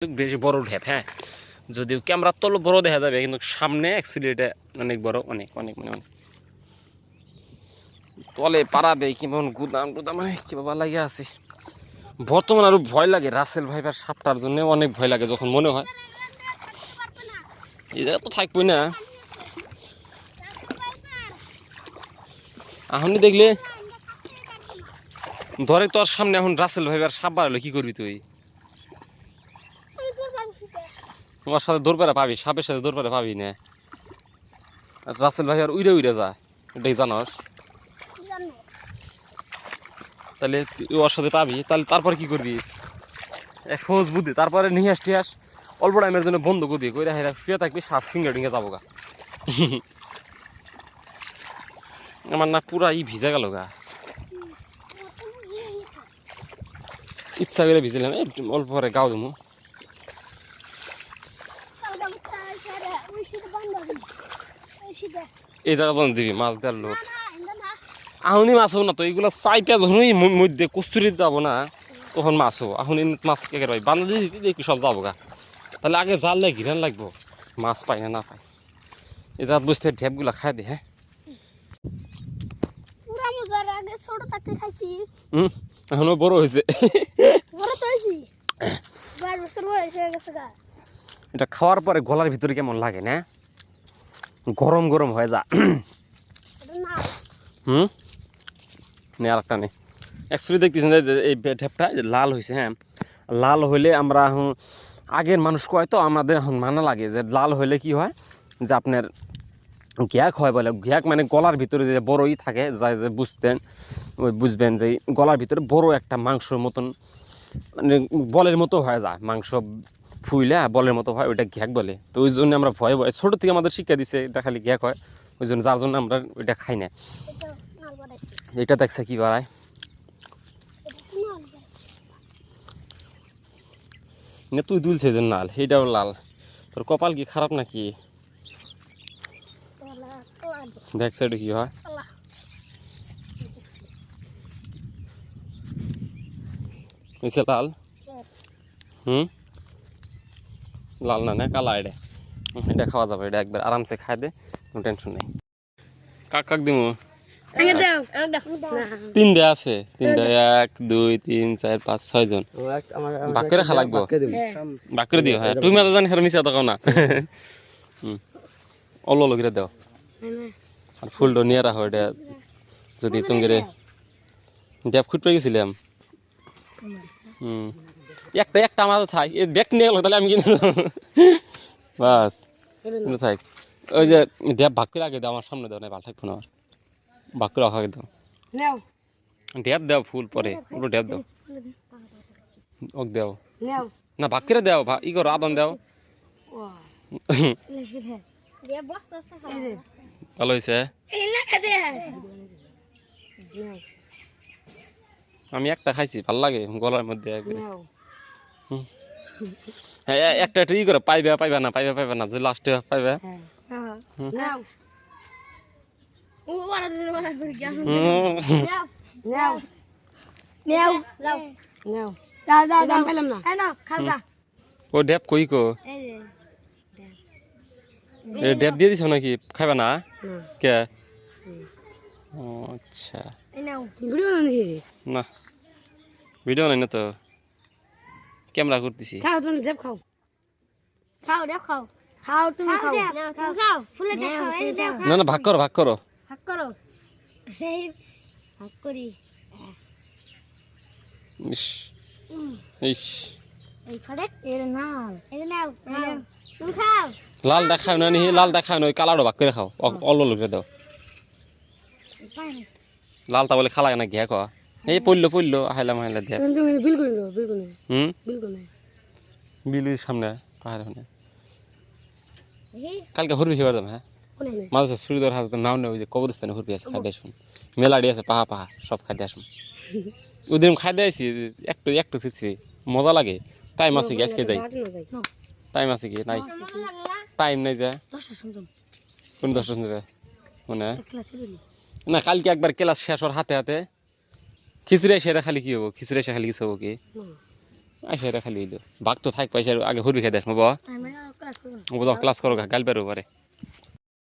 বেশ বড় ঢেপ, হ্যাঁ, যদিও ক্যামেরার তল বড় দেখা যাবে, কিন্তু সামনে অ্যাকচুয়ালি এটা অনেক বড়, অনেক অনেক মানে অনেক তলে পাড়া দেয় কেমন গুদাম টুদাম কি বাবা লাগে আছে। বর্তমানে আরো ভয় লাগে রাসেল ভাইবার সাপটার জন্য, অনেক ভয় লাগে যখন মনে হয় এই জায়গা তো থাকবই না। এখনই দেখলে ধরে তোর সামনে এখন রাসেল ভাইবার সাপ বাড়ালো, কি করবি তুই? তোমার সাথে দৌড় পেরা পাবি, সাপের সাথে দৌড় পেরা পাবি না। রাসেল ভাই আর উইরে উইরে যায়, এটাই জানস। তাহলে ওর সাথে পাবি, তাহলে তারপরে কি করবি? এক সহজ বুদ্ধি, তারপরে নিয়ে আসতে আস অল্প টাইমের জন্য বন্ধ করবি, কইরা হেরা শুয়ে থাকবি, সাপ সিঙ্গে ডিঙ্গে যাবো গা। আমার না পুরা ভিজা গেল গা, ইচ্ছা করে ভিজলাম, অল্প পরে গাও দেবো। এই জায়গা বন্ধ দিবি মাছ দেওয়ার লোক, আহুনি মাছ হবো না তো, এইগুলো চাইটা যখনই মধ্যে কস্তুরিত যাবো না তখন মাছ হবো। আহুনি মাছ কে ভাই বান্ধব দেখি সব যাবো গা। তাহলে আগে জাল লাগে ঘিরান লাগবো, মাছ পাই না না পাই। এই জাত বুঝতে ঢেপগুলা খাই দে। হ্যাঁ এখনো বড় হয়েছে, এটা খাওয়ার পরে গলার ভিতরে কেমন লাগে না, গরম গরম হয়ে যা। আর একটা নেই অ্যাকচুয়ালি দেখতেছেন যে এই ঢেপটা লাল হয়েছে। হ্যাঁ লাল হইলে আমরা এখন আগের মানুষ কয় তো আমাদের এখন মানা লাগে যে লাল হইলে কি হয়, যে আপনার ঘ্যাক হয় বলে। ঘ্যাক মানে গলার ভিতরে যে বড়ই থাকে, যাই যে বুঝতেন ওই বুঝবেন যে গলার ভিতরে বড় একটা মাংসর মতন মানে বলের মতো হয়ে যায়, মাংস ফুইলে বলের মতো হয়, ওইটা ঘ্যাক বলে। তো ওই জন্য আমরা ভয়ে ভয়ে ছোটো থেকে আমাদের শিক্ষা দিছে এটা খালি ঘ্যাক হয়, ওই জন্য যার জন্য আমরা ওইটা খাই না। এটা দেখছে কি বাড়ায়, না তুই দুলছে যে লাল, এইটাও লাল। তোর কপাল কি খারাপ নাকি? দেখছে এটা কি হয়, হয়েছে লাল। লাল না না কালা, এটা এটা খাওয়া যাবে, এটা একবার আরামসে খাই দে, কোনো টেনশন নেই। কাক কাক দিমু তিনটা আছে, তিনটা 1 2 3 4 5 6 জন বাক্যরে খা লাগবো, বাক্যরে দিও। হ্যাঁ তুমি মাথা জানি খেলে মিশা থাকাও না। অল্প অল্প করে দাও, আর ফুলটা নিয়ে রাখো। এটা যদি তুমি ড্যাপ খুঁট পেয়ে গেছিলাম, একটা একটা আমাদের থাক, ব্যাগ নিয়ে গেল তাহলে আমি কিনে বাস থাক। ওই যে ড্যাপ ভাগ করে আগে দাও, আমার সামনে দাও, না ভালো থাকবো না, আমার ভাগ করে আগে দাও, ড্যাপ দাও ফুল পরে, পুরো ড্যাপ দাও, ওক দাও না ভাগ করে দাও, ই করো আদান দাও। ভালো হয়েছে, আমি একটা খাইছি ভাল লাগে গলার মধ্যে। হ্যাঁ একটা একটা ই করো, পাইবে পাইবে না, পাইবে পাইবে না, যে লাস্টে পাইবে। ও ড্যাপ কই কো, ড্যাপ দিয়ে দিছ নাকি, খাইবা না কে? আচ্ছা না ভিডিও নাই না তো, ক্যামেরা করতেছি। না না ভাগ করো, ভাগ করো, ভাগ করো, ভাগ করি। ইস ইস লাল দেখাও না নি, লাল দেখাও না, ওই কালারও ভাগ করে খাও, অল্প অল্প করে দাও। লালটা বলে খালা না ঘ্যা কয়া, এই পড়লো পড়লো হাইলাম হাইলা দেখ। বিলুর সামনে পাহাড়, কালকে হরবি খেবার যাবে। হ্যাঁ মাঝে সুরিদর হাতে নাও নেই, ওই যে কবরস্থানে হরবি আছে, খাই আসুন, মেলাডি আছে পাহা পাহা, সব খাই আসুন। ওদিন খাই দিয়েছি, একটু একটু শিখছি, মজা লাগে। টাইম আছে কি আজকে যাই, টাইম আছে কি নাই, টাইম নাই যা কোন 10টা শুনবে মনে না। কালকে একবার ক্লাস শেষ হওয়ার হাতে হাতে খিচুড়ি সেটা খালি কি হবো, খিচুড়ি এসে খালি কিছু হবো কি, আইসা এটা খালি হইলো বাঘ তো থাক পয়সা আগে হুরবি খেয়ে দেশ বাবা আমি আর ক্লাস করব ও তো ক্লাস করো গাল বেরো পারে